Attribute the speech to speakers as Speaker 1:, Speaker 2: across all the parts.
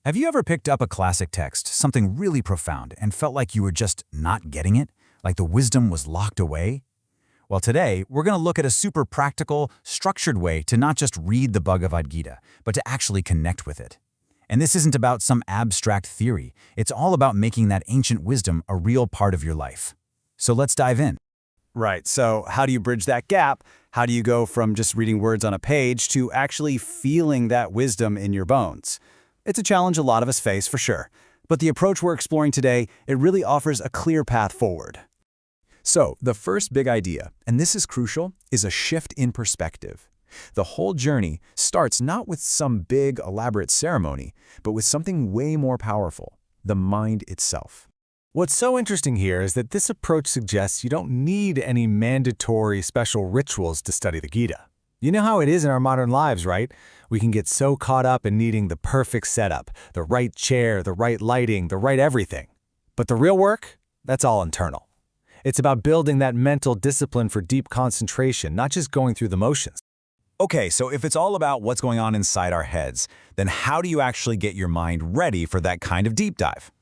Speaker 1: Have you ever picked up a classic text, something really profound, and felt like you were just not getting it? Like the wisdom was locked away? Well, today, we're going to look at a super practical, structured way to not just read the Bhagavad Gita, but to actually connect with it. And this isn't about some abstract theory. It's all about making that ancient wisdom a real part of your life. So let's dive in.
Speaker 2: Right, so how do you bridge that gap? How do you go from just reading words on a page to actually feeling that wisdom in your bones? It's a challenge a lot of us face, for sure. But the approach we're exploring today, it really offers a clear path forward.
Speaker 3: So, the first big idea, and this is crucial, is a shift in perspective. The whole journey starts not with some big, elaborate ceremony, but with something way more powerful, the mind itself.
Speaker 4: What's so interesting here is that this approach suggests you don't need any mandatory special rituals to study the Gita. You know how it is in our modern lives, right? We can get so caught up in needing the perfect setup, the right chair, the right lighting, the right everything. But the real work? That's all internal. It's about building that mental discipline for deep concentration, not just going through the motions.
Speaker 1: Okay, so if it's all about what's going on inside our heads, then how do you actually get your mind ready for that kind of deep dive?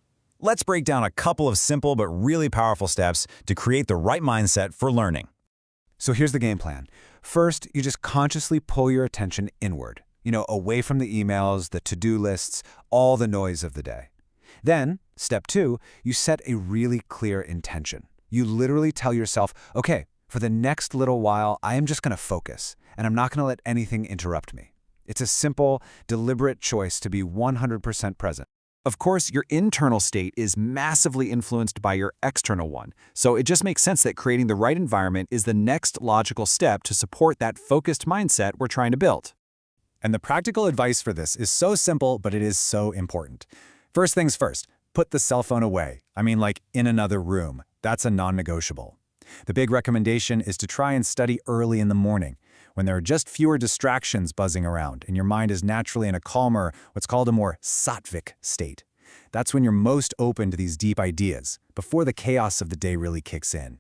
Speaker 1: Let's break down a couple of simple but really powerful steps to create the right mindset for learning.
Speaker 3: So here's the game plan. First, you just consciously pull your attention inward, away from the emails, the to-do lists, all the noise of the day. Then, step 2, you set a really clear intention. You literally tell yourself, okay, for the next little while, I am just going to focus, and I'm not going to let anything interrupt me. It's a simple, deliberate choice to be 100% present. Of course, your internal state is massively influenced by your external one, so it just makes sense that creating the right environment is the next logical step to support that focused mindset we're trying to build.
Speaker 2: And the practical advice for this is so simple, but it is so important. First things first, put the cell phone away. I mean, like in another room. That's a non-negotiable. The big recommendation is to try and study early in the morning, when there are just fewer distractions buzzing around and your mind is naturally in a calmer, what's called a more sattvic state. That's when you're most open to these deep ideas, before the chaos of the day really kicks in.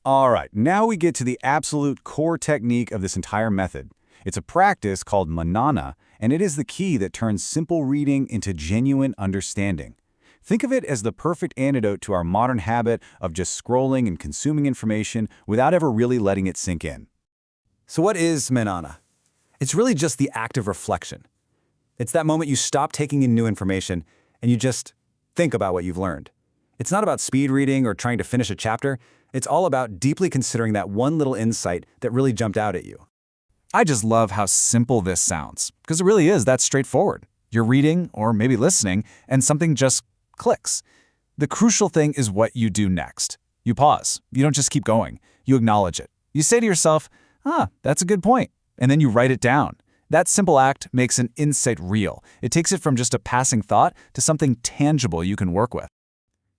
Speaker 2: All right, now we get to the absolute core technique of this entire method. It's a practice called manana, and it is the key that turns simple reading into genuine understanding. Think of it as the perfect antidote to our modern habit of just scrolling and consuming information without ever really letting it sink in. So what is manana? It's really just the act of reflection. It's that moment you stop taking in new information and you just think about what you've learned. It's not about speed reading or trying to finish a chapter. It's all about deeply considering that one little insight that really jumped out at you.
Speaker 3: I just love how simple this sounds, because it really is that straightforward. You're reading, or maybe listening, and something just clicks. The crucial thing is what you do next. You pause. You don't just keep going. You acknowledge it. You say to yourself, that's a good point. And then you write it down. That simple act makes an insight real. It takes it from just a passing thought to something tangible you can work with.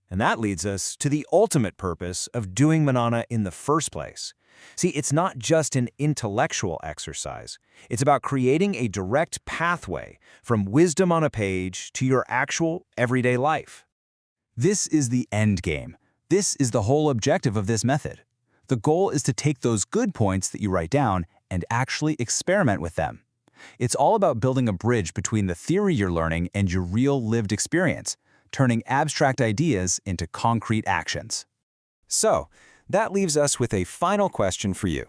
Speaker 4: And that leads us to the ultimate purpose of doing manana in the first place. See, it's not just an intellectual exercise. It's about creating a direct pathway from wisdom on a page to your actual everyday life.
Speaker 1: This is the end game. This is the whole objective of this method. The goal is to take those good points that you write down and actually experiment with them. It's all about building a bridge between the theory you're learning and your real lived experience, turning abstract ideas into concrete actions.
Speaker 2: So, that leaves us with a final question for you.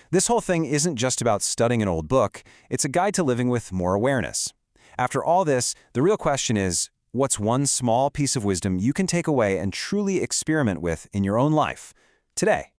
Speaker 2: This whole thing isn't just about studying an old book, it's a guide to living with more awareness. After all this, the real question is, what's one small piece of wisdom you can take away and truly experiment with in your own life today?